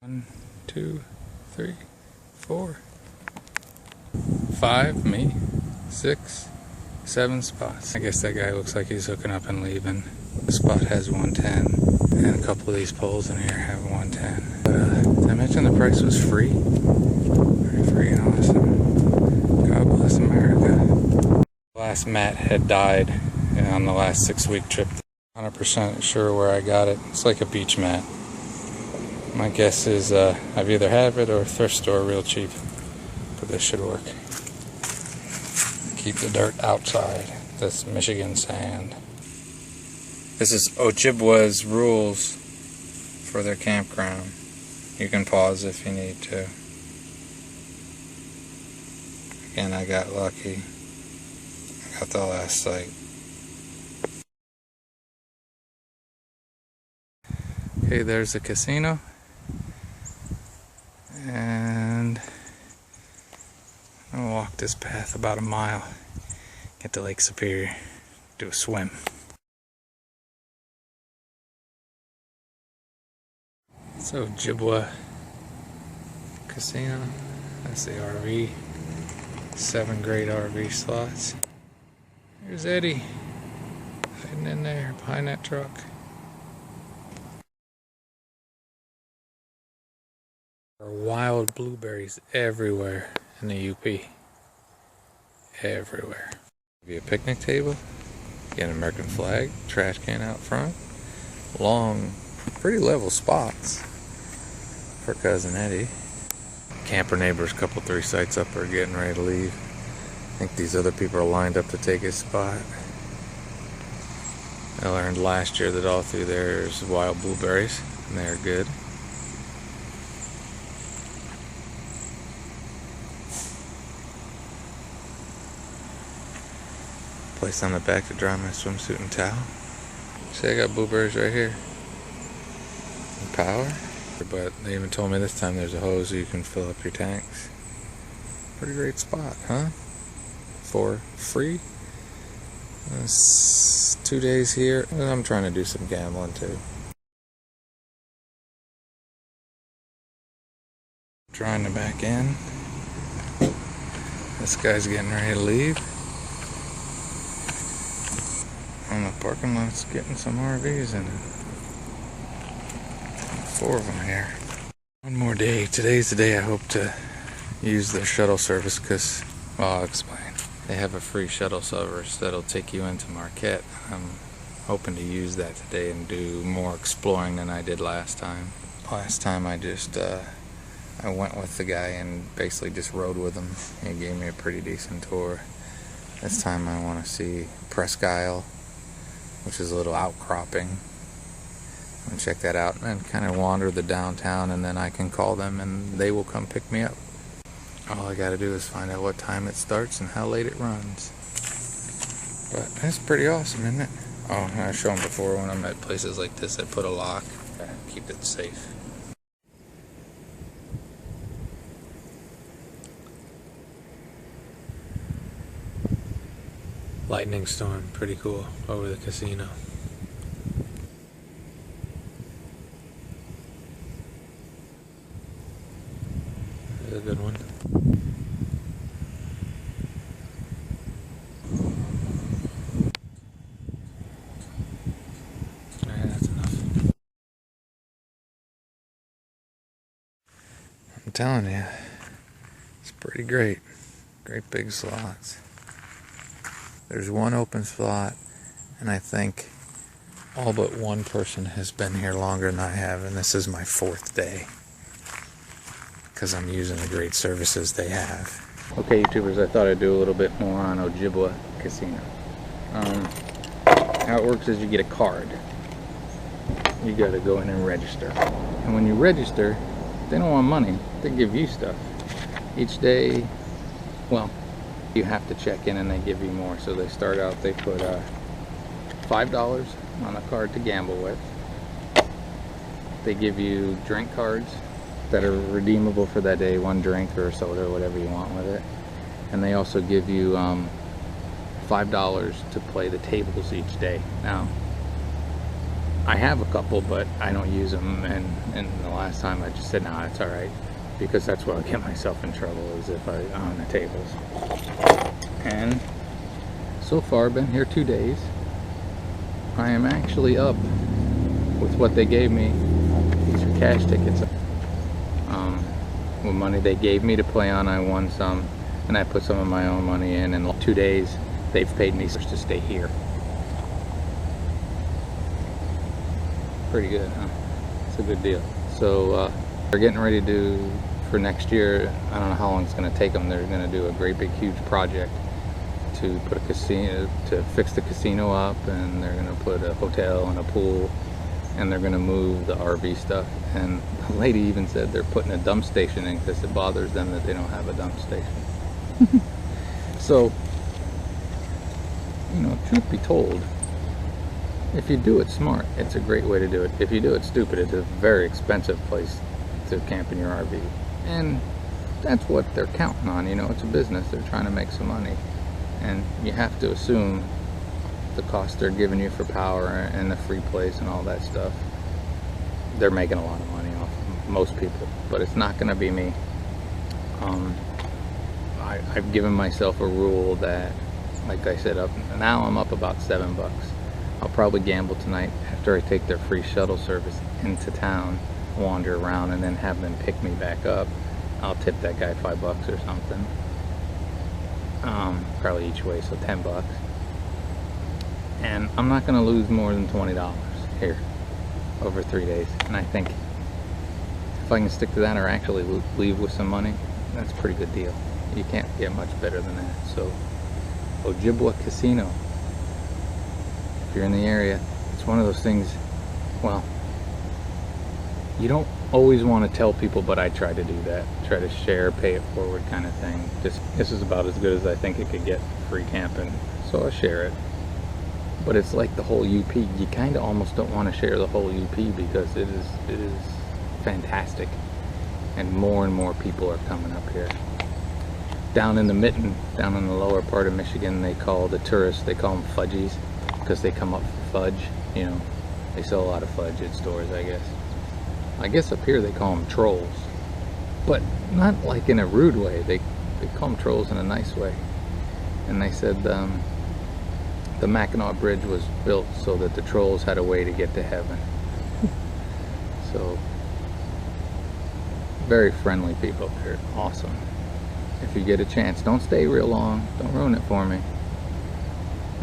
1, 2, 3, 4, 5, me, 6, 7 spots. I guess that guy looks like he's hooking up and leaving. The spot has 110, and a couple of these poles in here have 110. But did I mention the price was free? Very free and awesome. God bless America. Last mat had died on the last 6-week trip. 100% sure where I got it. It's like a beach mat. My guess is I've either have it or thrift store real cheap, but this should work. Keep the dirt outside. This Michigan sand. This is OJIBWA's rules for their campground. You can pause if you need to. Again, I got lucky. I got the last site. Okay, there's the casino. And I'll walk this path about a mile, get to Lake Superior, do a swim. So OJIBWA Casino, that's the RV, 7 great RV slots. Here's Eddie, hiding in there behind that truck. There are wild blueberries everywhere in the UP. Everywhere. Give you a picnic table, get an American flag, trash can out front. Long, pretty level spots for Cousin Eddie. Camper neighbors, couple 3 sites up are getting ready to leave. I think these other people are lined up to take his spot. I learned last year that all through there is wild blueberries, and they're good. Place on the back to dry my swimsuit and towel. See, I got blueberries right here. And power. But they even told me this time there's a hose so you can fill up your tanks. Pretty great spot, huh? For free. 2 days here. I'm trying to do some gambling too. Trying to back in. This guy's getting ready to leave. And the parking lot's getting some RVs in it. 4 of them here. One more day. Today's the day I hope to use their shuttle service because, well, I'll explain. They have a free shuttle service that'll take you into Marquette. I'm hoping to use that today and do more exploring than I did last time. Last time I just, I went with the guy and basically just rode with him. He gave me a pretty decent tour. This time I want to see Presque Isle, which is a little outcropping. And check that out and kind of wander the downtown, and then I can call them and they will come pick me up. All I gotta do is find out what time it starts and how late it runs. But that's pretty awesome, isn't it? Oh, I've shown before when I'm at places like this that put a lock. Keep it safe. Lightning storm, pretty cool, over the casino. That's a good one. Alright, that's enough. I'm telling you, it's pretty great. Great big slots. There's one open slot, and I think all but one person has been here longer than I have, and this is my 4th day because I'm using the great services they have. Okay, YouTubers, I thought I'd do a little bit more on OJIBWA Casino. How it works is you get a card. You got to go in and register. And when you register, they don't want money. They give you stuff. Each day, well, you have to check in and they give you more. So they start out, they put $5 on a card to gamble with. They give you drink cards that are redeemable for that day, 1 drink or a soda or whatever you want with it. And they also give you $5 to play the tables each day. Now, I have a couple, but I don't use them, and the last time I just said, nah, it's alright, because that's where I'll get myself in trouble, is if I on the tables. And so far, I've been here 2 days. I am actually up with what they gave me. These are cash tickets. With money they gave me to play on, I won some, and I put some of my own money in, and 2 days they've paid me to stay here. Pretty good, huh? It's a good deal. So they're getting ready to do, for next year, I don't know how long it's going to take them, they're going to do a great big huge project to put a casino, to fix the casino up, and they're going to put a hotel and a pool, and they're going to move the RV stuff. And the lady even said they're putting a dump station in because it bothers them that they don't have a dump station. So, you know, truth be told, if you do it smart, it's a great way to do it. If you do it stupid, it's a very expensive place to camp in your RV. And that's what they're counting on, you know, it's a business, they're trying to make some money. And you have to assume the cost they're giving you for power and the free place and all that stuff, they're making a lot of money off of most people, but it's not going to be me. I've given myself a rule that, like I said, now I'm up about $7. I'll probably gamble tonight after I take their free shuttle service into town, wander around, and then have them pick me back up. I'll tip that guy $5 or something. Probably each way, so $10. And I'm not going to lose more than $20 here over 3 days. And I think if I can stick to that, or actually leave with some money, that's a pretty good deal. You can't get much better than that. So OJIBWA Casino, if you're in the area, it's one of those things, well, you don't always want to tell people, but I try to do that. Try to share, pay it forward kind of thing. This is about as good as I think it could get, free camping, so I share it. But it's like the whole UP. You kind of almost don't want to share the whole UP because it is fantastic, and more people are coming up here. Down in the mitten, down in the lower part of Michigan, they call the tourists, they call them fudgies, because they come up for fudge. You know, they sell a lot of fudge at stores, I guess. I guess up here they call them trolls, but not like in a rude way. They call them trolls in a nice way. And they said the Mackinac Bridge was built so that the trolls had a way to get to heaven. So, very friendly people up here. Awesome. If you get a chance, don't stay real long. Don't ruin it for me.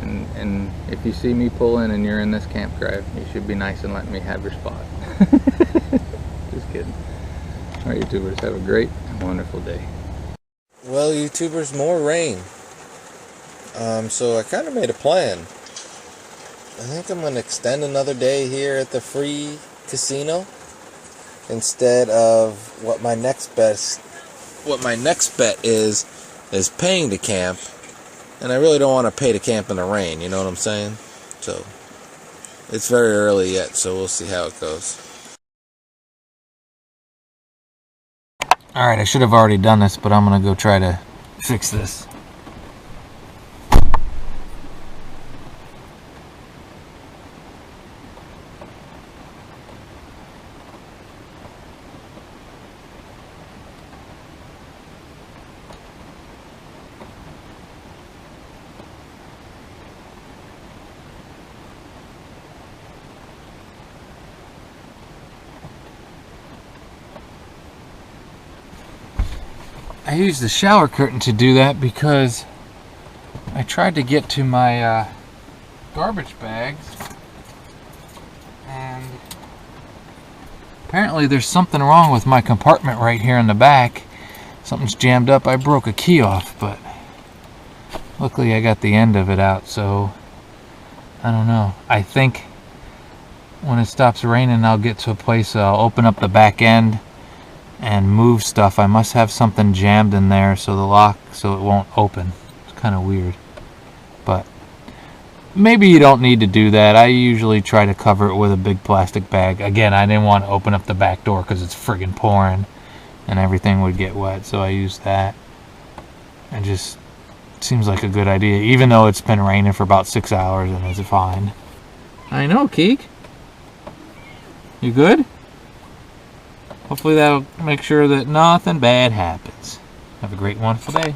And if you see me pull in and you're in this campground, you should be nice and let me have your spot. Just kidding. All right, YouTubers, have a great and wonderful day. Well, YouTubers, more rain. So I kind of made a plan. I think I'm going to extend another day here at the free casino instead of what my next bet is paying to camp, and I really don't want to pay to camp in the rain, you know what I'm saying? So it's very early yet, so we'll see how it goes. Alright, I should have already done this, but I'm going to go try to fix this. I used the shower curtain to do that because I tried to get to my garbage bags, and apparently there's something wrong with my compartment right here in the back. Something's jammed up. I broke a key off, but luckily I got the end of it out, so I don't know. I think when it stops raining, I'll get to a place, I'll open up the back end and move stuff. I must have something jammed in there so it won't open. It's kind of weird, but maybe you don't need to do that. I usually try to cover it with a big plastic bag. Again, I didn't want to open up the back door because it's friggin' pouring and everything would get wet, so I used that. It just seems like a good idea, even though it's been raining for about 6 hours and it's fine. I know, Keek. You good? Hopefully that'll make sure that nothing bad happens. Have a great, wonderful day.